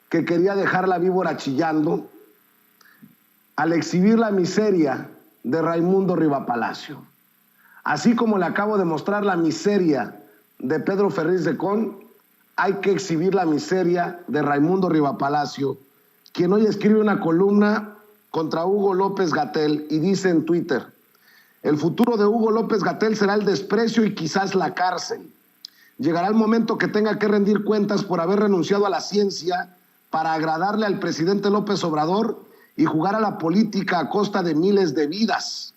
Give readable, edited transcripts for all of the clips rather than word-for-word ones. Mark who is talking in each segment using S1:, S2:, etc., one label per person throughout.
S1: que quería dejar la víbora chillando al exhibir la miseria de Raimundo Rivapalacio. Así como le acabo de mostrar la miseria de Pedro Ferriz de Con, hay que exhibir la miseria de Raimundo Rivapalacio, quien hoy escribe una columna contra Hugo López-Gatell y dice en Twitter: el futuro de Hugo López-Gatell será el desprecio y quizás la cárcel. Llegará el momento que tenga que rendir cuentas por haber renunciado a la ciencia para agradarle al presidente López Obrador y jugar a la política a costa de miles de vidas.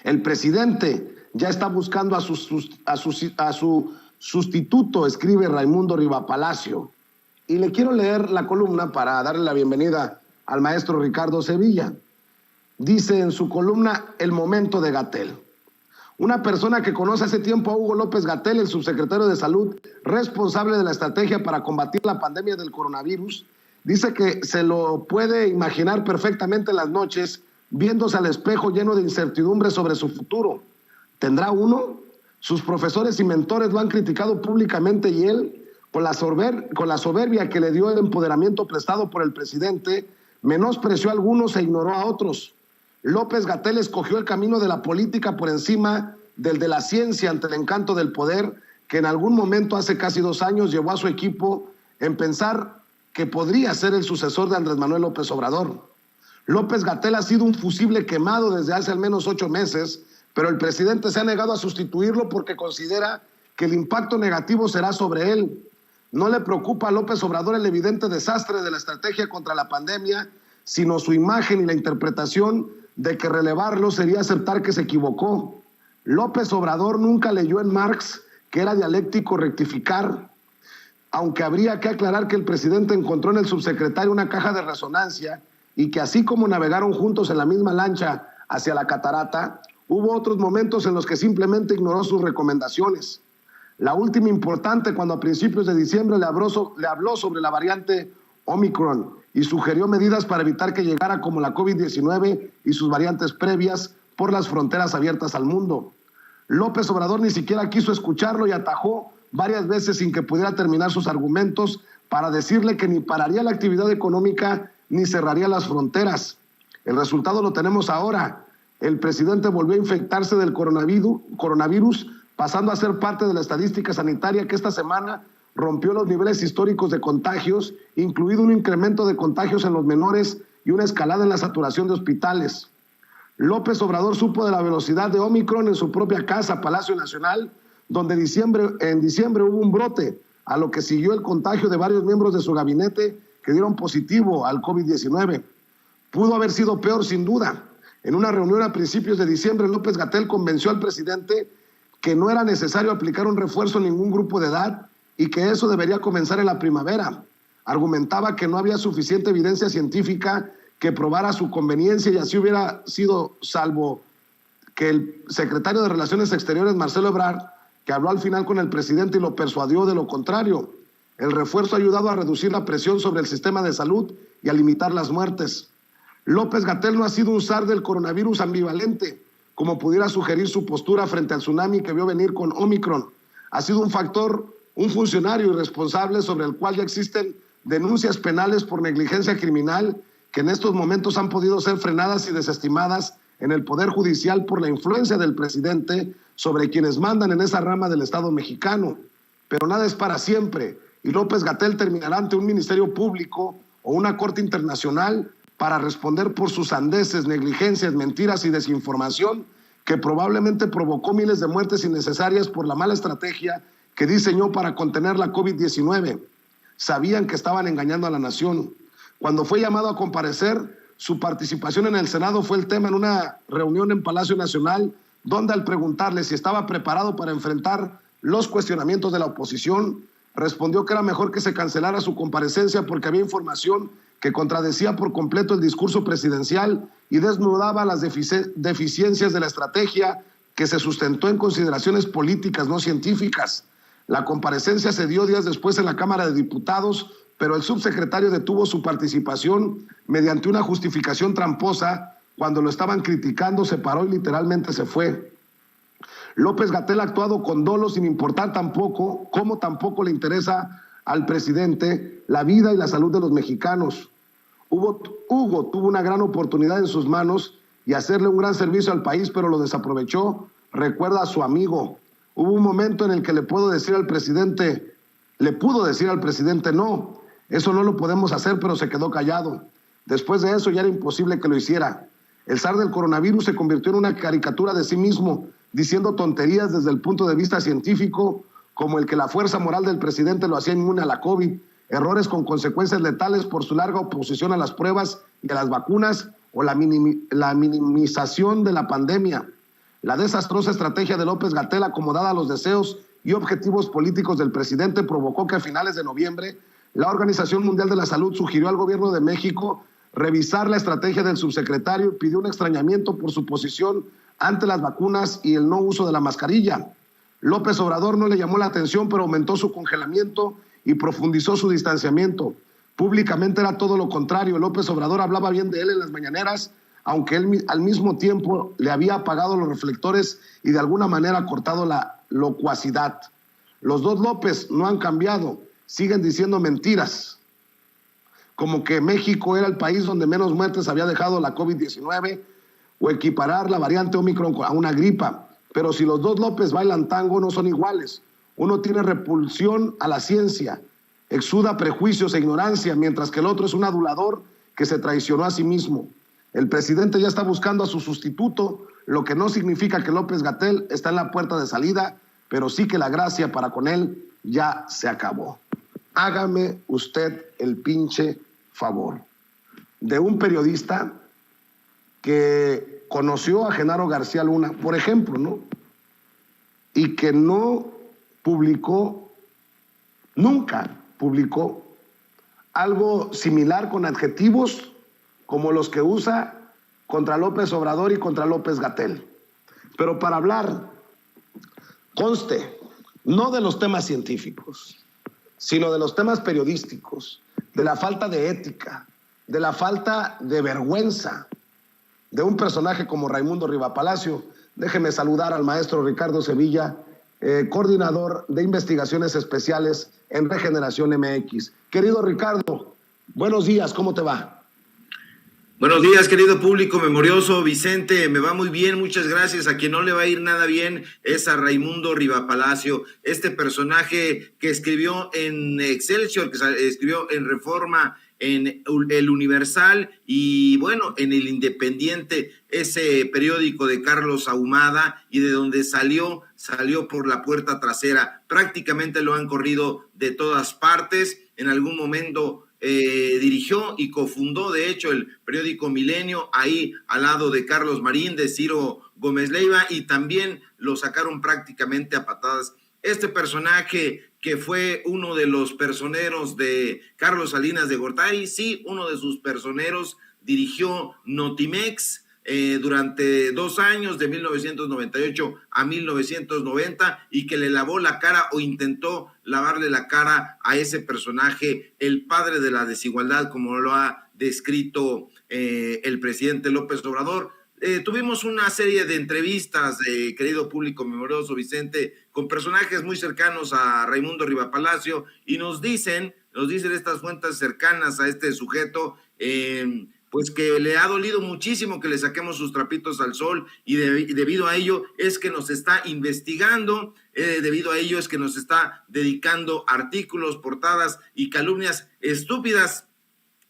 S1: El presidente ya está buscando a su sustituto, escribe Raimundo Rivapalacio. Y le quiero leer la columna para darle la bienvenida al maestro Ricardo Sevilla. Dice en su columna El momento de Gatell: una persona que conoce hace tiempo a Hugo López-Gatell, el subsecretario de Salud, responsable de la estrategia para combatir la pandemia del coronavirus, dice que se lo puede imaginar perfectamente en las noches, viéndose al espejo lleno de incertidumbre sobre su futuro. ¿Tendrá uno? Sus profesores y mentores lo han criticado públicamente y él, con la soberbia que le dio el empoderamiento prestado por el presidente, menospreció a algunos e ignoró a otros. López-Gatell escogió el camino de la política por encima del de la ciencia ante el encanto del poder, que en algún momento hace casi 2 años llevó a su equipo en pensar que podría ser el sucesor de Andrés Manuel López Obrador. López-Gatell ha sido un fusible quemado desde hace al menos 8 meses, pero el presidente se ha negado a sustituirlo porque considera que el impacto negativo será sobre él. No le preocupa a López Obrador el evidente desastre de la estrategia contra la pandemia, sino su imagen y la interpretación de que relevarlo sería aceptar que se equivocó. López Obrador nunca leyó en Marx que era dialéctico rectificar, aunque habría que aclarar que el presidente encontró en el subsecretario una caja de resonancia y que así como navegaron juntos en la misma lancha hacia la catarata, hubo otros momentos en los que simplemente ignoró sus recomendaciones. La última importante cuando a principios de diciembre le habló sobre la variante Omicron y sugirió medidas para evitar que llegara como la COVID-19 y sus variantes previas por las fronteras abiertas al mundo. López Obrador ni siquiera quiso escucharlo y atajó varias veces sin que pudiera terminar sus argumentos para decirle que ni pararía la actividad económica ni cerraría las fronteras. El resultado lo tenemos ahora. El presidente volvió a infectarse del coronavirus, pasando a ser parte de la estadística sanitaria que esta semana rompió los niveles históricos de contagios, incluido un incremento de contagios en los menores y una escalada en la saturación de hospitales. López Obrador supo de la velocidad de Omicron en su propia casa, Palacio Nacional, donde en diciembre hubo un brote, a lo que siguió el contagio de varios miembros de su gabinete que dieron positivo al COVID-19. Pudo haber sido peor, sin duda. En una reunión a principios de diciembre, López-Gatell convenció al presidente que no era necesario aplicar un refuerzo en ningún grupo de edad y que eso debería comenzar en la primavera. Argumentaba que no había suficiente evidencia científica que probara su conveniencia y así hubiera sido, salvo que el secretario de Relaciones Exteriores, Marcelo Ebrard, que habló al final con el presidente y lo persuadió de lo contrario. El refuerzo ha ayudado a reducir la presión sobre el sistema de salud y a limitar las muertes. López-Gatell no ha sido un zar del coronavirus ambivalente, como pudiera sugerir su postura frente al tsunami que vio venir con Omicron. Ha sido un funcionario irresponsable sobre el cual ya existen denuncias penales por negligencia criminal que en estos momentos han podido ser frenadas y desestimadas en el Poder Judicial por la influencia del presidente sobre quienes mandan en esa rama del Estado mexicano. Pero nada es para siempre y López-Gatell terminará ante un ministerio público o una corte internacional para responder por sus sandeces, negligencias, mentiras y desinformación que probablemente provocó miles de muertes innecesarias por la mala estrategia que diseñó para contener la COVID-19. Sabían que estaban engañando a la nación. Cuando fue llamado a comparecer, su participación en el Senado fue el tema en una reunión en Palacio Nacional, donde al preguntarle si estaba preparado para enfrentar los cuestionamientos de la oposición, respondió que era mejor que se cancelara su comparecencia porque había información que contradecía por completo el discurso presidencial y desnudaba las deficiencias de la estrategia que se sustentó en consideraciones políticas, no científicas. La comparecencia se dio días después en la Cámara de Diputados, pero el subsecretario detuvo su participación mediante una justificación tramposa. Cuando lo estaban criticando, se paró y literalmente se fue. López-Gatell ha actuado con dolo sin importar tampoco, como tampoco le interesa al presidente la vida y la salud de los mexicanos. Hugo tuvo una gran oportunidad en sus manos y hacerle un gran servicio al país, pero lo desaprovechó. Recuerda a su amigo. Hubo un momento en el que le pudo decir al presidente no, eso no lo podemos hacer, pero se quedó callado. Después de eso ya era imposible que lo hiciera. El zar del coronavirus se convirtió en una caricatura de sí mismo, diciendo tonterías desde el punto de vista científico, como el que la fuerza moral del presidente lo hacía inmune a la COVID, errores con consecuencias letales por su larga oposición a las pruebas y a las vacunas, o la minimización de la pandemia. La desastrosa estrategia de López-Gatell, acomodada a los deseos y objetivos políticos del presidente, provocó que a finales de noviembre la Organización Mundial de la Salud sugirió al gobierno de México revisar la estrategia del subsecretario y pidió un extrañamiento por su posición ante las vacunas y el no uso de la mascarilla. López Obrador no le llamó la atención, pero aumentó su congelamiento y profundizó su distanciamiento. Públicamente era todo lo contrario. López Obrador hablaba bien de él en las mañaneras, aunque él al mismo tiempo le había apagado los reflectores y de alguna manera cortado la locuacidad. Los dos López no han cambiado, siguen diciendo mentiras, como que México era el país donde menos muertes había dejado la COVID-19 o equiparar la variante Omicron a una gripa. Pero si los dos López bailan tango, no son iguales. Uno tiene repulsión a la ciencia, exuda prejuicios e ignorancia, mientras que el otro es un adulador que se traicionó a sí mismo. El presidente ya está buscando a su sustituto, lo que no significa que López-Gatell está en la puerta de salida, pero sí que la gracia para con él ya se acabó. Hágame usted el pinche favor de un periodista que conoció a Genaro García Luna, por ejemplo, ¿no? Y que nunca publicó algo similar con adjetivos como los que usa contra López Obrador y contra López-Gatell. Pero para hablar, conste, no de los temas científicos, sino de los temas periodísticos, de la falta de ética, de la falta de vergüenza de un personaje como Raimundo Rivapalacio, déjeme saludar al maestro Ricardo Sevilla, coordinador de investigaciones especiales en Regeneración MX. Querido Ricardo, buenos días, ¿cómo te va?
S2: Buenos días, querido público memorioso. Vicente, me va muy bien, muchas gracias. A quien no le va a ir nada bien es a Raimundo Rivapalacio, este personaje que escribió en Excelsior, que escribió en Reforma, en El Universal y bueno, en El Independiente, ese periódico de Carlos Ahumada, y de donde salió por la puerta trasera. Prácticamente lo han corrido de todas partes. En algún momento dirigió y cofundó, de hecho, el periódico Milenio, ahí al lado de Carlos Marín, de Ciro Gómez Leiva, y también lo sacaron prácticamente a patadas. Este personaje que fue uno de los personeros de Carlos Salinas de Gortari, sí, uno de sus personeros, dirigió Notimex durante 2 años, de 1998 a 1990, y que le lavó la cara o intentó lavarle la cara a ese personaje, el padre de la desigualdad, como lo ha descrito el presidente López Obrador. Tuvimos una serie de entrevistas, querido público memorioso Vicente, con personajes muy cercanos a Raimundo Rivapalacio, y nos dicen estas fuentes cercanas a este sujeto, pues que le ha dolido muchísimo que le saquemos sus trapitos al sol, y debido a ello es que nos está investigando, debido a ello es que nos está dedicando artículos, portadas y calumnias estúpidas.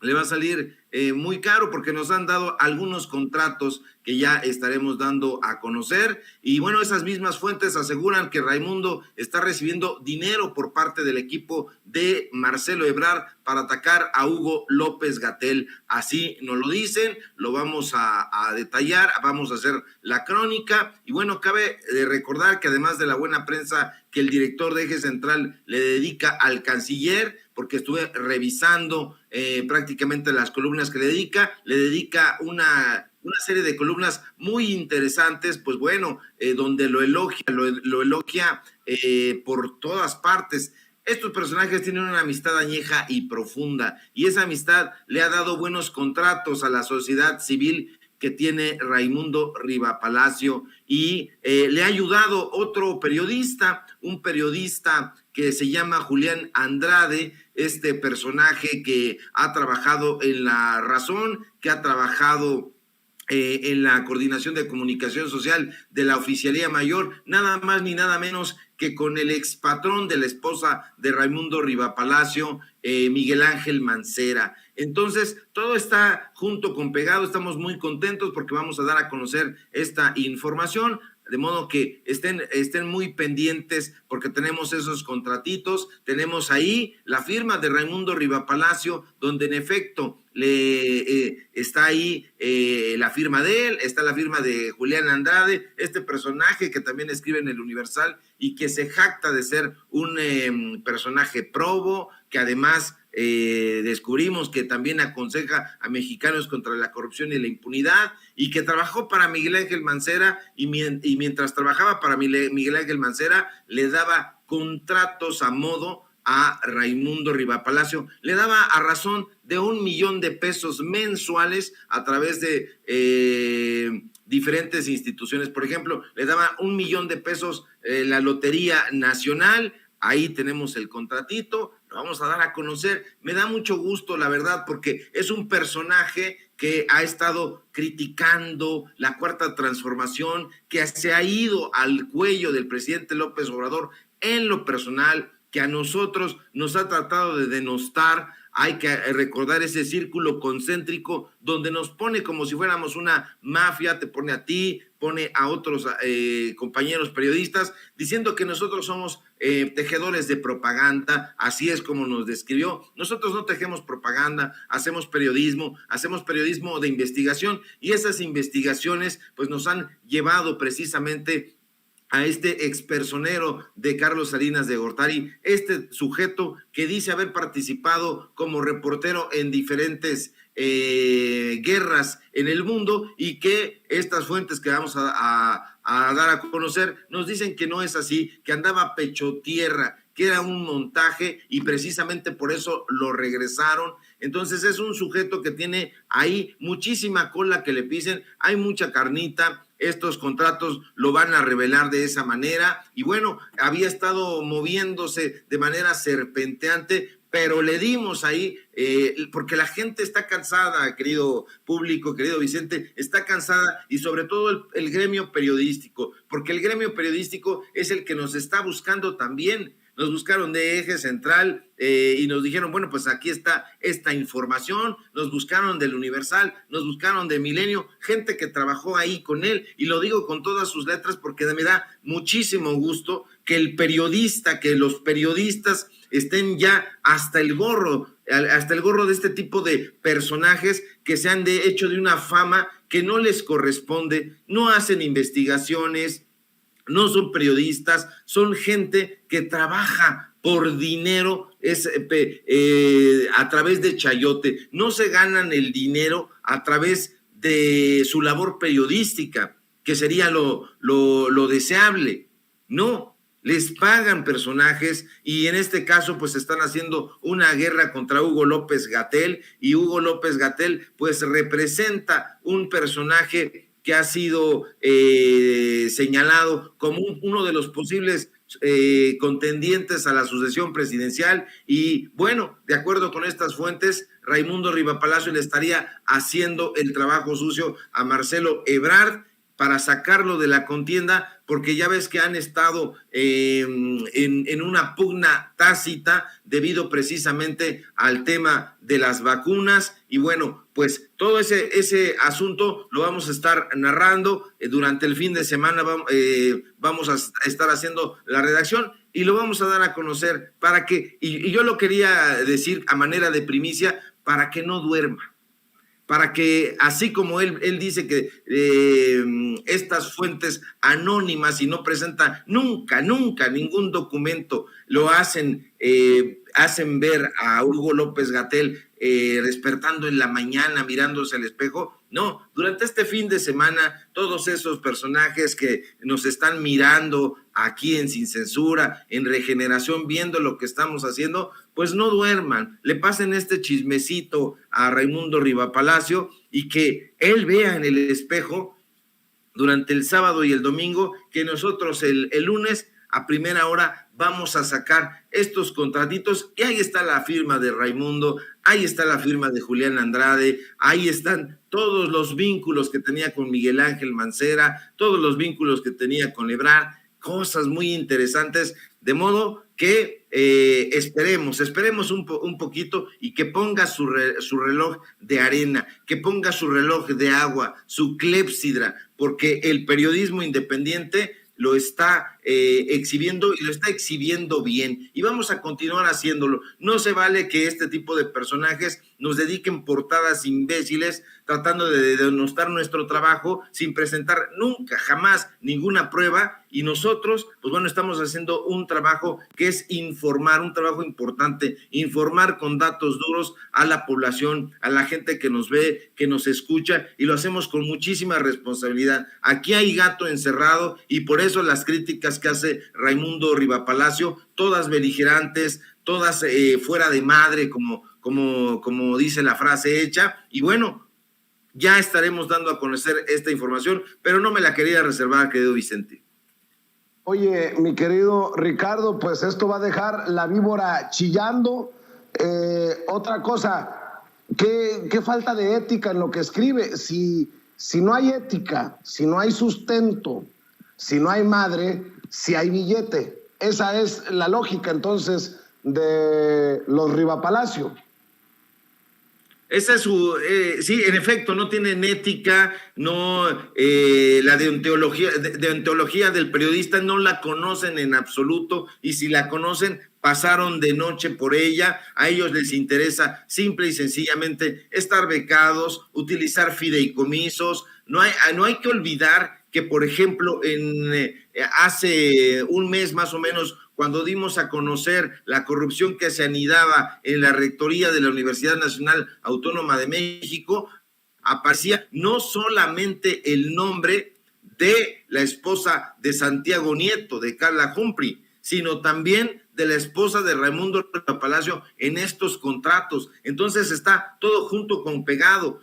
S2: Le va a salir muy caro, porque nos han dado algunos contratos que ya estaremos dando a conocer, y bueno, esas mismas fuentes aseguran que Raimundo está recibiendo dinero por parte del equipo de Marcelo Ebrard para atacar a Hugo López-Gatell. Así nos lo dicen, lo vamos a detallar, vamos a hacer la crónica, y bueno, cabe recordar que además de la buena prensa que el director de Eje Central le dedica al canciller, porque estuve revisando prácticamente las columnas que le dedica una serie de columnas muy interesantes, pues bueno, donde lo elogia por todas partes. Estos personajes tienen una amistad añeja y profunda, y esa amistad le ha dado buenos contratos a la sociedad civil que tiene Raimundo Rivapalacio, y le ha ayudado otro periodista, un periodista que se llama Julián Andrade, este personaje que ha trabajado en La Razón, que ha trabajado en la Coordinación de Comunicación Social de la Oficialía Mayor, nada más ni nada menos que con el expatrón de la esposa de Raimundo Rivapalacio, Miguel Ángel Mancera. Entonces, todo está junto con pegado, estamos muy contentos porque vamos a dar a conocer esta información, de modo que estén muy pendientes porque tenemos esos contratitos, tenemos ahí la firma de Raimundo Rivapalacio, donde en efecto está ahí la firma de él, está la firma de Julián Andrade, este personaje que también escribe en el Universal y que se jacta de ser un personaje probo, que además descubrimos que también aconseja a mexicanos contra la corrupción y la impunidad, y que trabajó para Miguel Ángel Mancera, y mientras trabajaba para Miguel Ángel Mancera le daba contratos a modo a Raimundo Rivapalacio, le daba a razón de $1 millón de pesos mensuales a través de diferentes instituciones. Por ejemplo, le daba $1 millón de pesos la Lotería Nacional. Ahí tenemos el contratito, lo vamos a dar a conocer. Me da mucho gusto, la verdad, porque es un personaje que ha estado criticando la Cuarta Transformación, que se ha ido al cuello del presidente López Obrador en lo personal, que a nosotros nos ha tratado de denostar. Hay que recordar ese círculo concéntrico donde nos pone como si fuéramos una mafia, te pone a ti, pone a otros compañeros periodistas, diciendo que nosotros somos tejedores de propaganda. Así es como nos describió. Nosotros no tejemos propaganda, hacemos periodismo de investigación, y esas investigaciones pues nos han llevado precisamente a este expersonero de Carlos Salinas de Gortari, este sujeto que dice haber participado como reportero en diferentes guerras en el mundo, y que estas fuentes que vamos a dar a conocer nos dicen que no es así, que andaba pecho tierra, que era un montaje, y precisamente por eso lo regresaron. Entonces es un sujeto que tiene ahí muchísima cola que le pisen, hay mucha carnita. Estos contratos lo van a revelar de esa manera, y bueno, había estado moviéndose de manera serpenteante, pero le dimos ahí, porque la gente está cansada, querido público, querido Vicente, está cansada, y sobre todo el gremio periodístico, porque el gremio periodístico es el que nos está buscando también. Nos buscaron de Eje Central y nos dijeron, bueno, pues aquí está esta información. Nos buscaron del Universal, nos buscaron de Milenio, gente que trabajó ahí con él, y lo digo con todas sus letras porque me da muchísimo gusto que los periodistas estén ya hasta el gorro de este tipo de personajes que se han hecho de una fama que no les corresponde, no hacen investigaciones, no son periodistas, son gente que trabaja por dinero, a través de chayote. No se ganan el dinero a través de su labor periodística, que sería lo deseable. No, les pagan personajes, y en este caso pues están haciendo una guerra contra Hugo López-Gatell, y Hugo López-Gatell pues representa un personaje que ha sido señalado como uno de los posibles contendientes a la sucesión presidencial. Y bueno, de acuerdo con estas fuentes, Raimundo Rivapalacio le estaría haciendo el trabajo sucio a Marcelo Ebrard para sacarlo de la contienda, porque ya ves que han estado en una pugna tácita debido precisamente al tema de las vacunas. Y bueno, pues todo ese asunto lo vamos a estar narrando durante el fin de semana. Vamos a estar haciendo la redacción y lo vamos a dar a conocer para que, y yo lo quería decir a manera de primicia, para que no duerma, para que, así como él dice que estas fuentes anónimas, y no presenta nunca ningún documento, lo hacen ver a Hugo López-Gatell despertando en la mañana, mirándose al espejo. No, durante este fin de semana, todos esos personajes que nos están mirando aquí en Sin Censura, en Regeneración, viendo lo que estamos haciendo, pues no duerman, le pasen este chismecito a Raimundo Rivapalacio, y que él vea en el espejo durante el sábado y el domingo que nosotros el lunes a primera hora vamos a sacar estos contratitos, y ahí está la firma de Raimundo, ahí está la firma de Julián Andrade, ahí están todos los vínculos que tenía con Miguel Ángel Mancera, todos los vínculos que tenía con Ebrard, cosas muy interesantes, de modo que esperemos un poquito y que ponga su reloj de arena, que ponga su reloj de agua, su clepsidra, porque el periodismo independiente lo está exhibiendo y lo está exhibiendo bien, y vamos a continuar haciéndolo. No se vale que este tipo de personajes nos dediquen portadas imbéciles tratando de denostar nuestro trabajo sin presentar nunca, jamás ninguna prueba, y nosotros, pues bueno, estamos haciendo un trabajo que es informar, un trabajo importante, informar con datos duros a la población, a la gente que nos ve, que nos escucha, y lo hacemos con muchísima responsabilidad. Aquí hay gato encerrado, y por eso las críticas que hace Raimundo Rivapalacio, todas beligerantes, todas fuera de madre, como dice la frase hecha, y bueno, ya estaremos dando a conocer esta información, pero no me la quería reservar, querido Vicente.
S1: Oye, mi querido Ricardo, pues esto va a dejar la víbora chillando. Otra cosa, ¿qué falta de ética en lo que escribe? Si no hay ética, si no hay sustento, si no hay madre, si hay billete. Esa es la lógica entonces de los Rivapalacio.
S2: Esa es su, sí, en efecto, no tienen ética, no, la deontología del periodista no la conocen en absoluto, y si la conocen, pasaron de noche por ella. A ellos les interesa simple y sencillamente estar becados, utilizar fideicomisos. No hay que olvidar que, por ejemplo, hace un mes más o menos, cuando dimos a conocer la corrupción que se anidaba en la rectoría de la Universidad Nacional Autónoma de México, aparecía no solamente el nombre de la esposa de Santiago Nieto, de Carla Humphrey, sino también de la esposa de Raimundo Rivapalacio en estos contratos. Entonces está todo junto con pegado.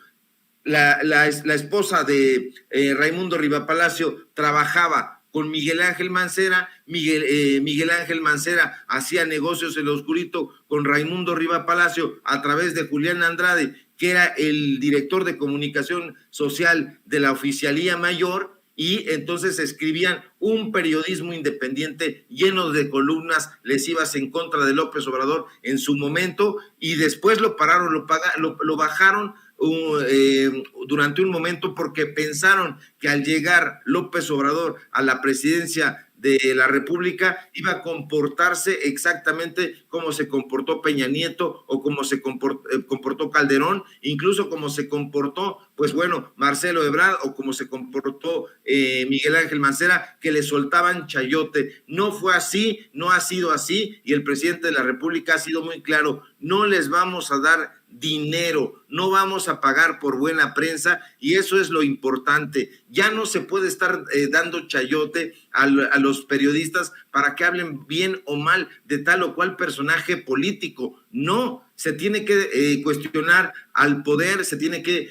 S2: La esposa de Raimundo Rivapalacio trabajaba con Miguel Ángel Mancera, Miguel Ángel Mancera hacía negocios en lo oscurito con Raimundo Rivapalacio a través de Julián Andrade, que era el director de comunicación social de la Oficialía Mayor, y entonces escribían un periodismo independiente lleno de columnas lesivas en contra de López Obrador en su momento, y después lo pararon, lo bajaron durante un momento, porque pensaron que al llegar López Obrador a la presidencia de la República iba a comportarse exactamente como se comportó Peña Nieto o como se comportó Calderón, incluso como se comportó, pues bueno, Marcelo Ebrard, o como se comportó Miguel Ángel Mancera, que le soltaban chayote. No fue así, no ha sido así, y el presidente de la República ha sido muy claro: no les vamos a dar dinero, no vamos a pagar por buena prensa, y eso es lo importante. Ya no se puede estar dando chayote a los periodistas para que hablen bien o mal de tal o cual personaje político. No, se tiene que cuestionar al poder, se tiene que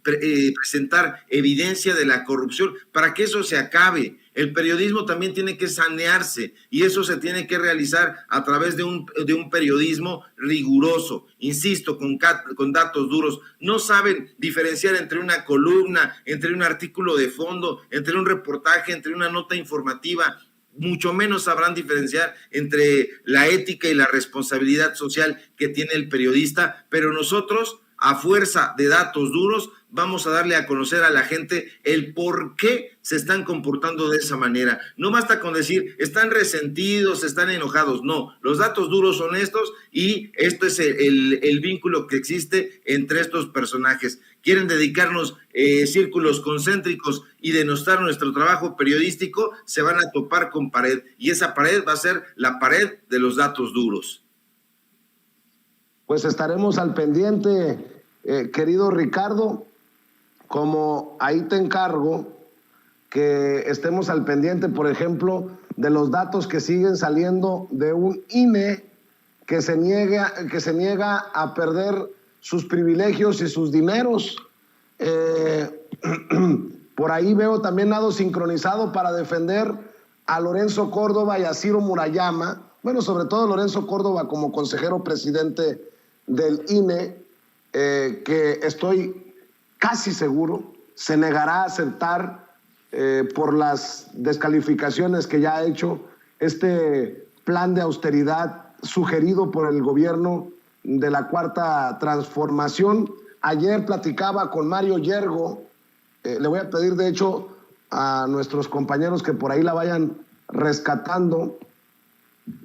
S2: presentar evidencia de la corrupción para que eso se acabe. El periodismo también tiene que sanearse, y eso se tiene que realizar a través de un periodismo riguroso, insisto, con datos duros. No saben diferenciar entre una columna, entre un artículo de fondo, entre un reportaje, entre una nota informativa. Mucho menos sabrán diferenciar entre la ética y la responsabilidad social que tiene el periodista, pero nosotros, a fuerza de datos duros, vamos a darle a conocer a la gente el por qué se están comportando de esa manera. No basta con decir, están resentidos, están enojados. No, los datos duros son estos, y esto es el vínculo que existe entre estos personajes. Quieren dedicarnos círculos concéntricos y denostar nuestro trabajo periodístico, se van a topar con pared, y esa pared va a ser la pared de los datos duros.
S1: Pues estaremos al pendiente, querido Ricardo, como ahí te encargo que estemos al pendiente, por ejemplo, de los datos que siguen saliendo de un INE que se niega a perder sus privilegios y sus dineros. Por ahí veo también nado sincronizado para defender a Lorenzo Córdoba y a Ciro Murayama, bueno, sobre todo Lorenzo Córdoba como consejero presidente del INE, que estoy casi seguro se negará a aceptar por las descalificaciones que ya ha hecho este plan de austeridad sugerido por el gobierno de la Cuarta Transformación. Ayer platicaba con Mario Yergo, le voy a pedir de hecho a nuestros compañeros que por ahí la vayan rescatando.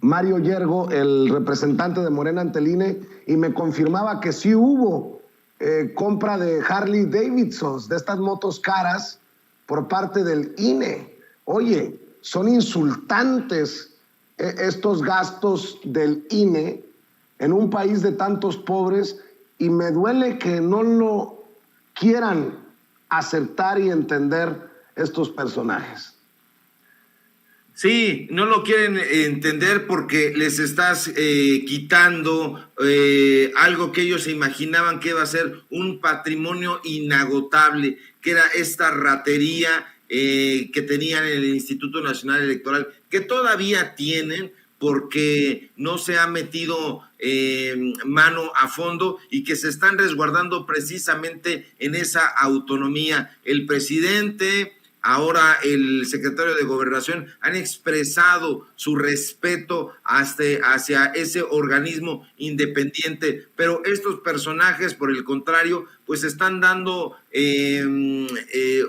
S1: Mario Yergo, el representante de Morena ante el INE, y me confirmaba que sí hubo compra de Harley Davidsons, de estas motos caras, por parte del INE. Oye, son insultantes estos gastos del INE en un país de tantos pobres, y me duele que no lo quieran aceptar y entender estos personajes.
S2: Sí, no lo quieren entender porque les estás quitando algo que ellos se imaginaban que iba a ser un patrimonio inagotable, que era esta ratería que tenían en el Instituto Nacional Electoral, que todavía tienen porque no se ha metido mano a fondo y que se están resguardando precisamente en esa autonomía. El presidente, ahora el secretario de Gobernación, han expresado su respeto hacia ese organismo independiente, pero estos personajes, por el contrario, pues están dando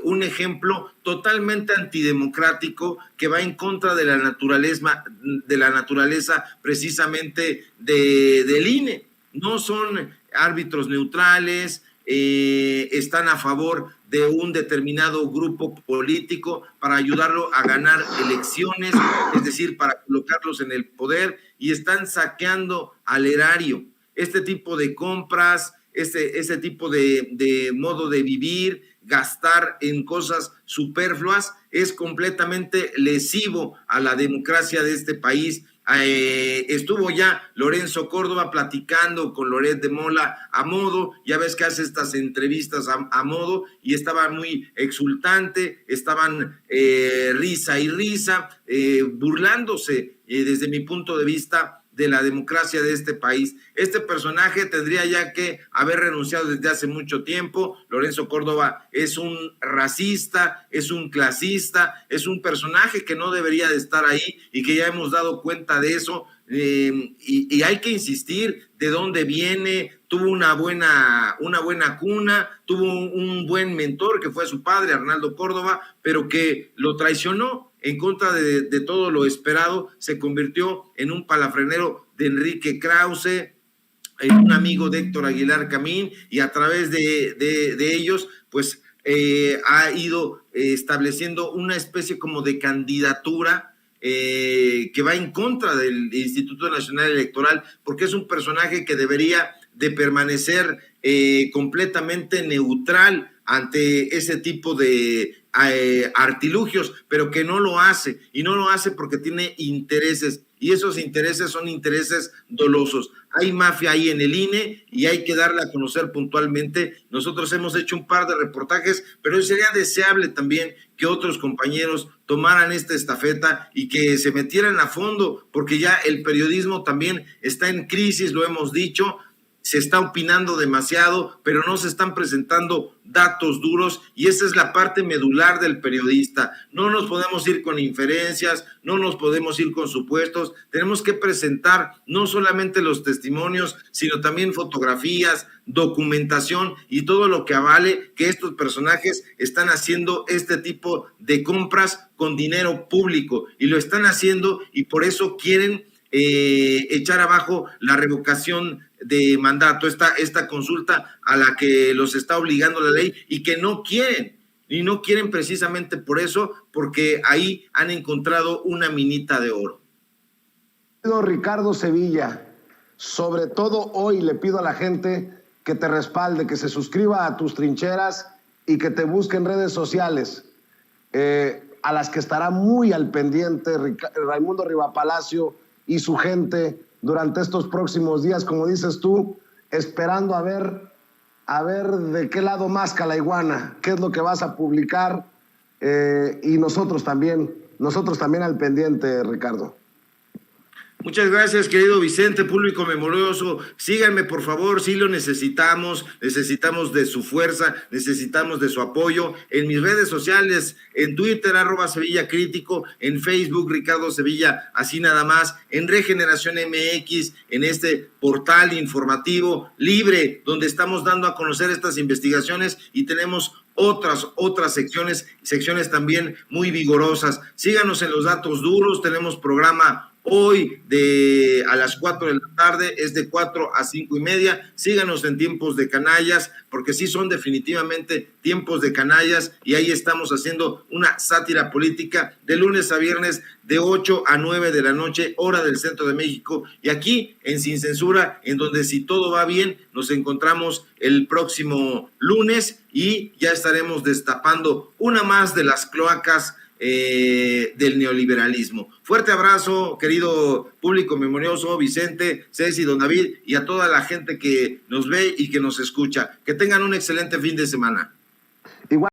S2: un ejemplo totalmente antidemocrático que va en contra de la naturaleza precisamente del INE. No son árbitros neutrales, están a favor de un determinado grupo político para ayudarlo a ganar elecciones, es decir, para colocarlos en el poder, y están saqueando al erario. Este tipo de compras, ese tipo de modo de vivir, gastar en cosas superfluas, es completamente lesivo a la democracia de este país. Estuvo ya Lorenzo Córdoba platicando con Loret de Mola a modo, ya ves que hace estas entrevistas a modo, y estaba muy exultante, estaban risa y risa, burlándose desde mi punto de vista de la democracia de este país. Este personaje tendría ya que haber renunciado desde hace mucho tiempo. Lorenzo Córdoba es un racista, es un clasista, es un personaje que no debería de estar ahí y que ya hemos dado cuenta de eso, y hay que insistir de dónde viene. Tuvo una buena cuna, tuvo un buen mentor que fue su padre, Arnaldo Córdoba, pero que lo traicionó en contra de todo lo esperado. Se convirtió en un palafrenero de Enrique Krause, un amigo de Héctor Aguilar Camín, y a través de ellos, pues ha ido estableciendo una especie como de candidatura que va en contra del Instituto Nacional Electoral, porque es un personaje que debería de permanecer completamente neutral ante ese tipo de artilugios, pero que no lo hace, y no lo hace porque tiene intereses, y esos intereses son intereses dolosos. Hay mafia ahí en el INE y hay que darla a conocer puntualmente. Nosotros hemos hecho un par de reportajes, pero sería deseable también que otros compañeros tomaran esta estafeta y que se metieran a fondo, porque ya el periodismo también está en crisis, lo hemos dicho. Se está opinando demasiado, pero no se están presentando datos duros, y esa es la parte medular del periodista. No nos podemos ir con inferencias, no nos podemos ir con supuestos. Tenemos que presentar no solamente los testimonios, sino también fotografías, documentación y todo lo que avale que estos personajes están haciendo este tipo de compras con dinero público, y lo están haciendo, y por eso quieren echar abajo la revocación de mandato, esta consulta a la que los está obligando la ley, y que no quieren, y no quieren precisamente por eso, porque ahí han encontrado una minita de oro.
S1: Ricardo Sevilla, sobre todo hoy le pido a la gente que te respalde, que se suscriba a tus trincheras y que te busque en redes sociales, a las que estará muy al pendiente Raimundo Rivapalacio y su gente durante estos próximos días, como dices tú, esperando a ver de qué lado masca la iguana, qué es lo que vas a publicar, y nosotros también nosotros también al pendiente, Ricardo.
S2: Muchas gracias, querido Vicente, público memorioso. Síganme, por favor, sí lo necesitamos de su fuerza, necesitamos de su apoyo. En mis redes sociales, en Twitter, @SevillaCrítico, en Facebook, Ricardo Sevilla, así nada más, en Regeneración MX, en este portal informativo libre, donde estamos dando a conocer estas investigaciones y tenemos otras secciones también muy vigorosas. Síganos en los datos duros, tenemos programa hoy a las 4 de la tarde, es de 4 a 5:30. Síganos en Tiempos de Canallas, porque sí son definitivamente tiempos de canallas, y ahí estamos haciendo una sátira política de lunes a viernes de 8 a 9 de la noche, hora del centro de México, y aquí en Sin Censura, en donde, si todo va bien, nos encontramos el próximo lunes y ya estaremos destapando una más de las cloacas del neoliberalismo. Fuerte abrazo, querido público memorioso, Vicente, Ceci, don David, y a toda la gente que nos ve y que nos escucha. Que tengan un excelente fin de semana.
S1: Igual.